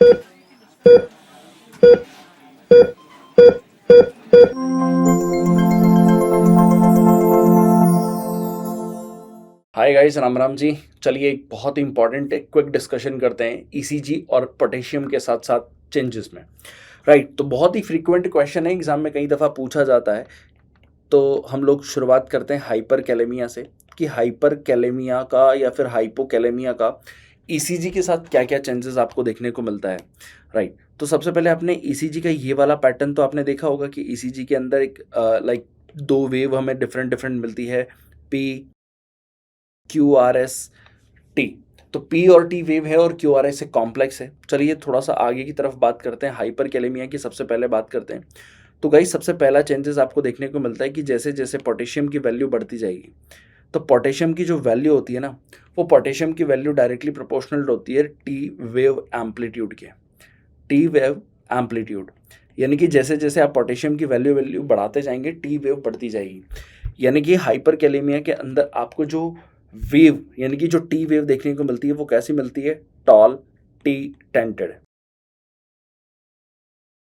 Hi guys, Ram Ram ji. चलिए एक बहुत ही इंपॉर्टेंट क्विक डिस्कशन करते हैं ईसीजी और पोटेशियम के साथ साथ चेंजेस में। राइट, तो बहुत ही फ्रीक्वेंट क्वेश्चन है, एग्जाम में कई दफ़ा पूछा जाता है। तो हम लोग शुरुआत करते हैं हाइपर कैलेमिया से कि हाइपर कैलेमिया का या फिर हाइपोकैलेमिया का ईसीजी के साथ क्या क्या चेंजेस आपको देखने को मिलता है। राइट, तो सबसे पहले आपने ईसीजी का ये वाला पैटर्न तो आपने देखा होगा कि ईसीजी के अंदर एक लाइक दो वेव हमें डिफरेंट डिफरेंट मिलती है, P Q R S T. तो पी और टी वेव है और क्यू आर एस एक कॉम्प्लेक्स है। चलिए थोड़ा सा आगे की तरफ बात करते हैं, हाइपर कैलेमिया की सबसे पहले बात करते हैं। तो गाइस सबसे पहला चेंजेस आपको देखने को मिलता है कि जैसे जैसे पोटेशियम की वैल्यू बढ़ती जाएगी, तो पोटेशियम की जो वैल्यू होती है ना, वो पोटेशियम की वैल्यू डायरेक्टली प्रोपोर्शनल होती है टी वेव एम्पलीट्यूड के। टी वेव एम्पलीट्यूड यानी कि जैसे जैसे आप पोटेशियम की वैल्यू वैल्यू बढ़ाते जाएंगे, टी वेव बढ़ती जाएगी। यानी कि हाइपर कैलेमिया के अंदर आपको जो वेव यानी कि जो टी वेव देखने को मिलती है वो कैसी मिलती है? Tall T tented.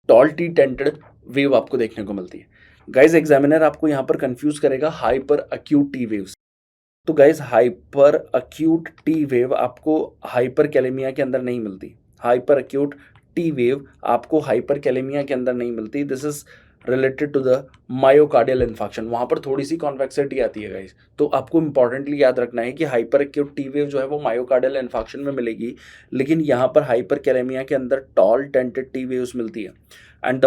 Tall T tented wave आपको देखने को मिलती है। गाइस एग्जामिनर आपको यहाँ पर कंफ्यूज करेगा हाइपर अक्यूट टी वेव्स। तो guys hyper acute T wave आपको हाइपर कैलेमिया के अंदर नहीं मिलती। हाइपर अक्यूट टी वेव आपको हाइपर कैलेमिया के अंदर नहीं मिलती। This is related to the myocardial infarction. वहाँ पर थोड़ी सी कॉन्वेक्सिटी आती है गाइस। तो आपको इंपॉर्टेंटली याद रखना है कि हाइपर अक्यूट टी वेव जो है वो मायोकार्डियल इन्फाक्शन में मिलेगी, लेकिन यहाँ पर हाइपर कैलेमिया के अंदर टॉल टेंटेड टी वेव्स मिलती है। and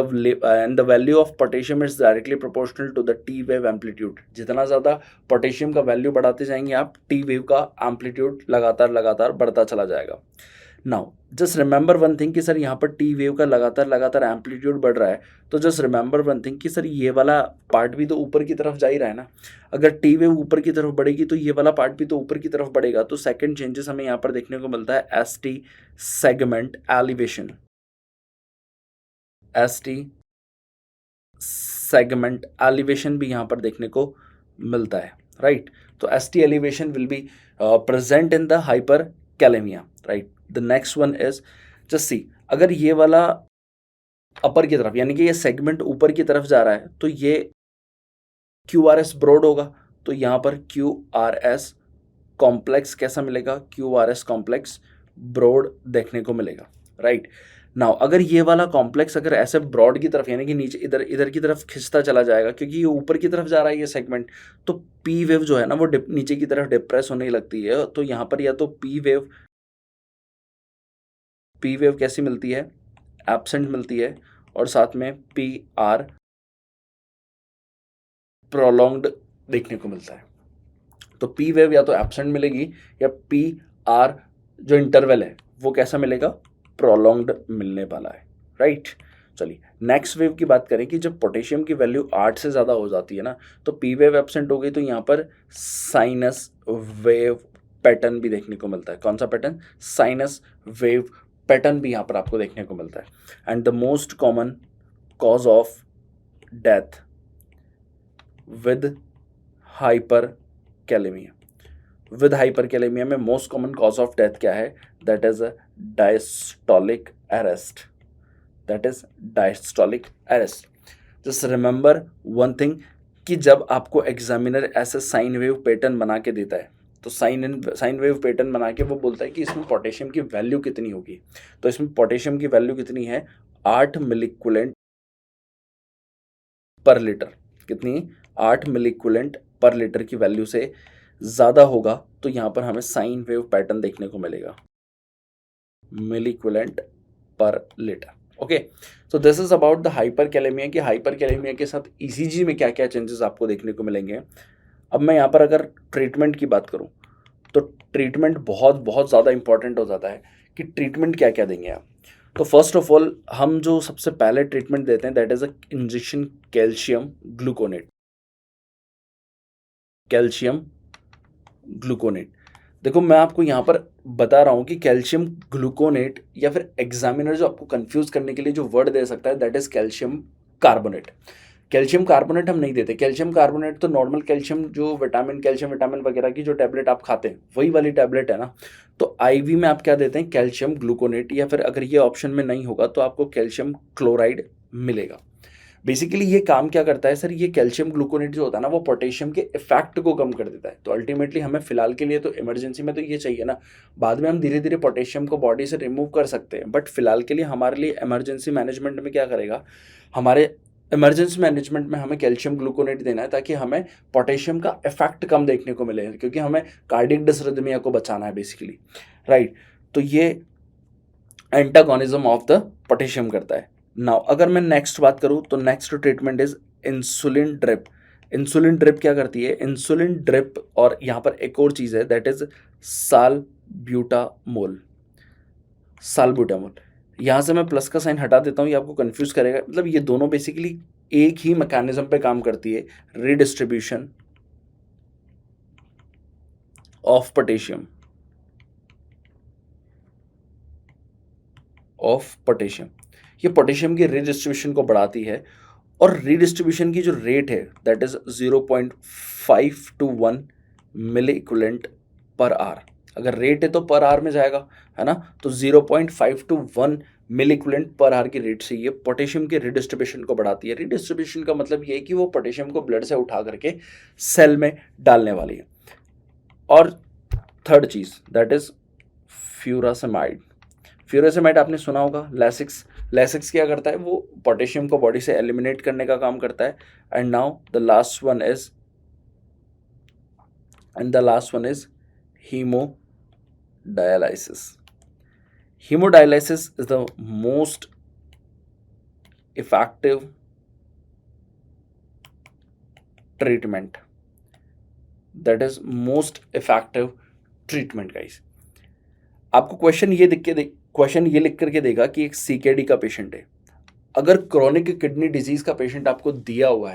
the value of potassium is directly proportional to the T wave amplitude। जितना ज़्यादा पोटेशियम का वैल्यू बढ़ाते जाएंगे आप, टी वेव का एम्पलीट्यूड लगातार लगातार बढ़ता चला जाएगा। Now just remember one thing कि सर यहाँ पर टी वेव का लगातार लगातार एम्पलीट्यूड बढ़ रहा है, तो जस्ट रिमेंबर वन थिंग कि सर ये वाला पार्ट भी तो ऊपर की तरफ जा ही रहा है ना। अगर टी वेव ऊपर की तरफ बढ़ेगी तो ये वाला पार्ट भी तो ऊपर की तरफ बढ़ेगा। तो सेकंड चेंजेस हमें यहाँ पर देखने को मिलता है S T segment elevation. S T segment elevation भी यहाँ पर देखने को मिलता है। राइट, तो S T elevation will be present in the hyper kalaemia. Right, the next one is just see, अगर ये वाला अपर की तरफ यानी कि ये सेगमेंट ऊपर की तरफ जा रहा है तो ये क्यू आर एस ब्रॉड होगा। तो यहाँ पर क्यू आर एस कॉम्प्लेक्स कैसा मिलेगा? Q R S complex broad देखने को मिलेगा। राइट, नाउ अगर ये वाला कॉम्प्लेक्स अगर ऐसे ब्रॉड की तरफ यानी कि नीचे इधर इधर की तरफ खिंचता चला जाएगा, क्योंकि ये ऊपर की तरफ जा रहा है ये सेगमेंट, तो पी वेव जो है ना वो नीचे की तरफ डिप्रेस होने लगती है। तो यहाँ पर या तो पी वेव कैसी मिलती है? एब्सेंट मिलती है, और साथ में पी आर प्रोलॉन्ग्ड देखने को मिलता है। तो पी वेव या तो एब्सेंट मिलेगी या पी आर जो इंटरवल है वो कैसा मिलेगा? प्रोलॉन्ग्ड मिलने वाला है। राइट, चलिए नेक्स्ट वेव की बात करें कि जब पोटेशियम की वैल्यू 8 से ज़्यादा हो जाती है ना, तो पी वेव एब्सेंट हो गई, तो यहाँ पर साइनस वेव पैटर्न भी देखने को मिलता है। कौन सा पैटर्न? साइनस वेव पैटर्न भी यहाँ पर आपको देखने को मिलता है। And the most common cause of death with hyperkalemia. With hyperkalemia में most common cause of death क्या है? That is a diastolic arrest. That is diastolic arrest. Just remember one thing कि जब आपको examiner ऐसे sine wave pattern बना के देता है, तो साइन वेव पैटर्न बना के वो बोलता है कि इसमें पोटेशियम की वैल्यू कितनी होगी। तो इसमें पोटेशियम की वैल्यू कितनी है? 8 मिलीक्यूलेंट पर लीटर। कितनी? 8 मिलीक्यूलेंट पर लीटर की वैल्यू से ज़्यादा होगा तो यहाँ पर हमें साइन वेव पैटर्न देखने को मिलेगा, मिलीक्यूलेंट पर litre. Okay, so this is about the hyper kalaemia कि हाइपर कैलेमिया के साथ ईसीजी में क्या क्या चेंजेस आपको देखने को मिलेंगे। अब मैं यहाँ पर अगर ट्रीटमेंट की बात करूँ तो ट्रीटमेंट बहुत बहुत ज़्यादा इंपॉर्टेंट हो जाता है कि ट्रीटमेंट क्या क्या देंगे आप। तो फर्स्ट ऑफ ऑल हम जो सबसे पहले ट्रीटमेंट देते हैं that is a injection calcium gluconate. Calcium gluconate, देखो मैं आपको यहाँ पर बता रहा हूँ कि कैल्शियम ग्लूकोनेट या फिर एग्जामिनर जो आपको कंफ्यूज करने के लिए जो वर्ड दे सकता है that is calcium carbonate. Calcium carbonate हम नहीं देते। कैल्शियम कार्बोनेट तो नॉर्मल कैल्शियम जो कैल्शियम विटामिन वगैरह की जो टैबलेट आप खाते हैं वही वाली टैबलेट है ना। तो आईवी में आप क्या देते हैं, कैल्शियम ग्लूकोनेट, या फिर अगर ये ऑप्शन में नहीं होगा तो आपको कैल्शियम क्लोराइड मिलेगा। बेसिकली ये काम क्या करता है सर, ये कैल्शियम ग्लूकोनेट जो होता है ना वो पोटेशियम के इफेक्ट को कम कर देता है। तो अल्टीमेटली हमें फिलहाल के लिए तो इमरजेंसी में तो ये चाहिए ना, बाद में हम धीरे धीरे पोटेशियम को बॉडी से रिमूव कर सकते हैं, बट फिलहाल के लिए हमारे लिए इमरजेंसी मैनेजमेंट में क्या करेगा, हमारे इमरजेंसी मैनेजमेंट में हमें कैल्शियम ग्लूकोनेट देना है ताकि हमें पोटेशियम का इफेक्ट कम देखने को मिले, क्योंकि हमें कार्डियक डिसरिथमिया को बचाना है बेसिकली, राइट। तो ये एंटागोनिज्म ऑफ द पोटेशियम करता है। नाउ अगर मैं नेक्स्ट बात करूं तो next treatment is insulin drip. Insulin drip क्या करती है, इंसुलिन ड्रिप, और यहाँ पर एक और चीज़ है दैट इज साल्ब्यूटामोल। साल्ब्यूटामोल, यहाँ से मैं प्लस का साइन हटा देता हूँ, ये आपको कंफ्यूज करेगा। मतलब ये दोनों बेसिकली एक ही मैकेनिज्म पे काम करती है, रीडिस्ट्रीब्यूशन ऑफ पोटेशियम, ये पोटेशियम की रीडिस्ट्रीब्यूशन को बढ़ाती है, और रीडिस्ट्रीब्यूशन की जो रेट है that is 0.5 to 1 milliequivalent per hour. अगर रेट है तो पर आवर में जाएगा, है ना, तो 0.5 to 1 milliequivalent per hour की रेट से ये पोटेशियम के रीडिस्ट्रीब्यूशन को बढ़ाती है। रीडिस्ट्रीब्यूशन का मतलब ये है कि वो पोटेशियम को ब्लड से उठा करके सेल में डालने वाली है। और थर्ड चीज़ दैट इज फ्यूरासेमाइड। फ्यूरासेमाइड आपने सुना होगा, लैसिक्स। लैसिक्स क्या करता है, वो पोटेशियम को बॉडी से एलिमिनेट करने का काम करता है। And now the last one is hemodialysis. Hemodialysis is the most effective treatment, that is most effective treatment guys. आपको क्वेश्चन ये लिख करके देगा कि एक सीकेडी का पेशेंट है। अगर क्रॉनिक किडनी डिजीज का पेशेंट आपको दिया हुआ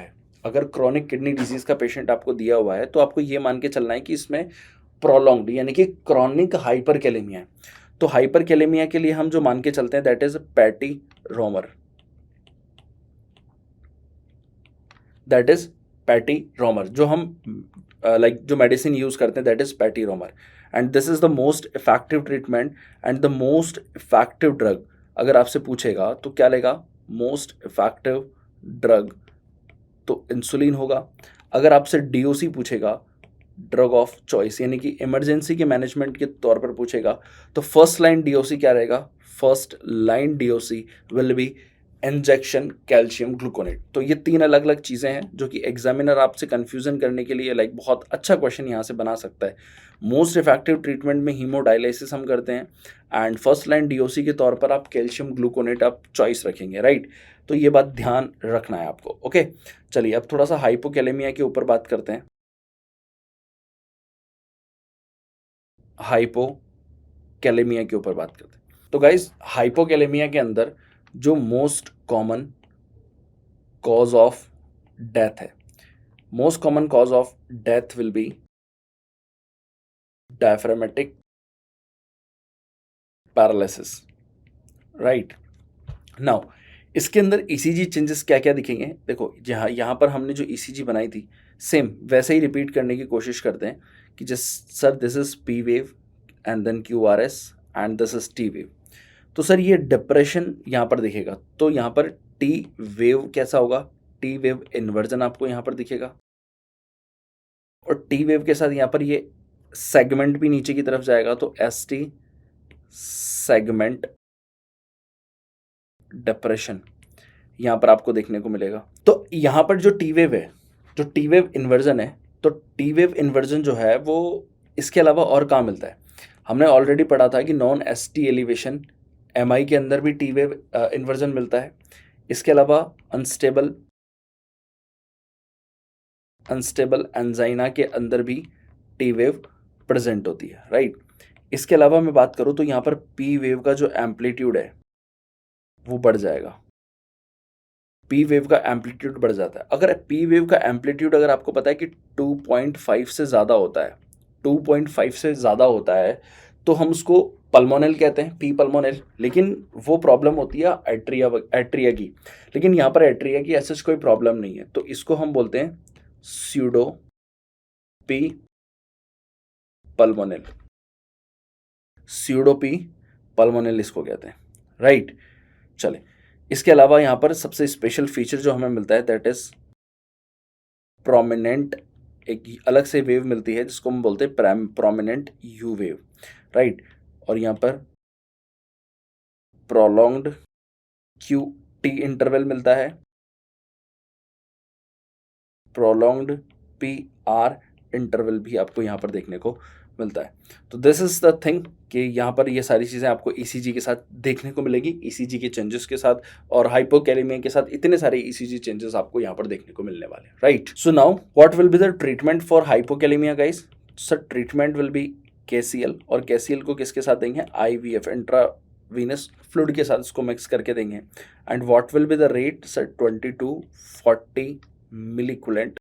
है, तो आपको ये मान के चलना है कि इसमें प्रोलॉन्ग्ड यानी कि क्रॉनिक हाइपरकैलेमिया है। तो हाइपरकैलेमिया के लिए हम जो मान के चलते हैं दैट इज पैटी रोमर, जो हम जो मेडिसिन यूज करते हैं that is patiromer. And this is the most effective treatment and the most effective drug. अगर आपसे पूछेगा तो क्या लेगा, मोस्ट इफेक्टिव ड्रग तो इंसुलिन होगा। अगर आपसे डीओसी पूछेगा, ड्रग ऑफ चॉइस, यानी कि इमरजेंसी के मैनेजमेंट के तौर पर पूछेगा, तो फर्स्ट लाइन डीओसी क्या रहेगा, first line DOC will be injection calcium gluconate. तो ये 3 अलग अलग चीज़ें हैं जो कि एग्जामिनर आपसे कंफ्यूजन करने के लिए बहुत अच्छा क्वेश्चन यहाँ से बना सकता है। मोस्ट इफेक्टिव ट्रीटमेंट में हीमोडायलिसिस हम करते हैं, एंड फर्स्ट लाइन डीओसी के तौर पर आप कैल्शियम ग्लूकोनेट आप चॉइस रखेंगे, राइट। तो ये बात ध्यान रखना है आपको, ओके। चलिए अब थोड़ा सा हाइपोकैलेमिया के ऊपर बात करते हैं। तो गाइज हाइपोकैलेमिया के अंदर जो most common cause of death है, most common cause of death will be diaphragmatic paralysis, right. Now इसके अंदर ईसीजी चेंजेस क्या क्या दिखेंगे, देखो यहाँ पर हमने जो ईसीजी बनाई थी सेम वैसे ही रिपीट करने की कोशिश करते हैं कि just sir this is P wave and then QRS and this is T wave. तो सर ये डिप्रेशन यहाँ पर दिखेगा, तो यहाँ पर टी वेव कैसा होगा, टी वेव इन्वर्जन आपको यहाँ पर दिखेगा, और टी वेव के साथ यहाँ पर ये सेगमेंट भी नीचे की तरफ जाएगा, तो एस टी सेगमेंट डिप्रेशन यहाँ पर आपको देखने को मिलेगा। तो यहाँ पर जो टी वेव है, जो टी वेव इन्वर्जन है, तो टी वेव इन्वर्जन जो है वो इसके अलावा और कहाँ मिलता है, हमने ऑलरेडी पढ़ा था कि non S T elevation MI के अंदर भी टी वेव इन्वर्जन मिलता है। इसके अलावा अनस्टेबल एंजाइना के अंदर भी टी वेव प्रेजेंट होती है, राइट। इसके अलावा मैं बात करूं तो यहाँ पर पी वेव का जो एम्पलीट्यूड है वो बढ़ जाएगा, पी वेव का एम्पलीट्यूड बढ़ जाता है। अगर पी वेव का एम्पलीट्यूड अगर आपको पता है कि 2.5 से ज़्यादा होता है, 2.5 से ज़्यादा होता है, तो हम उसको पल्मोनल कहते हैं, पी पल्मोनल, लेकिन वो प्रॉब्लम होती है एट्रिया की, लेकिन यहाँ पर एट्रिया की ऐसा कोई प्रॉब्लम नहीं है, तो इसको हम बोलते हैं स्यूडो पी पल्मोनल, स्यूडो पी पल्मोनल इसको कहते हैं, राइट। चले, इसके अलावा यहाँ पर सबसे स्पेशल फीचर जो हमें मिलता है दैट इज प्रोमिनेंट, एक अलग से वेव मिलती है जिसको हम बोलते हैं प्रोमिनेंट यू वेव, राइट। और यहाँ पर प्रोलॉन्ग्ड क्यू टी इंटरवल मिलता है, प्रोलॉन्ग्ड पी आर इंटरवल भी आपको यहाँ पर देखने को मिलता है। तो दिस इज द थिंग कि यहाँ पर ये सारी चीज़ें आपको ईसीजी के साथ देखने को मिलेगी, ईसीजी के चेंजेस के साथ और हाइपोकैलेमिया के साथ इतने सारे ईसीजी चेंजेस आपको यहाँ पर देखने को मिलने वाले हैं, right. So now what will be the treatment for hypokalemia guys? Sir treatment will be KCL, और KCL को किसके साथ देंगे? IVF, इंट्रावीनस फ्लूइड के साथ इसको मिक्स करके देंगे। And what will be the rate? Sir 20 to 40 मिलीकुलेंट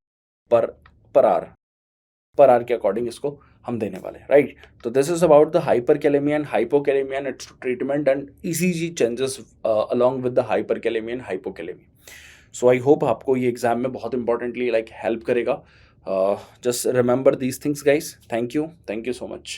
पर आर के अकॉर्डिंग इसको हम देने वाले हैं, राइट। तो this is about the hyperkalaemia and hypokalemia and it's treatment and ECG changes along with the hyperkalaemia and hypokalemia. So I hope आपको ये एग्जाम में बहुत इंपॉर्टेंटली हेल्प करेगा। Just remember these things guys. Thank you so much.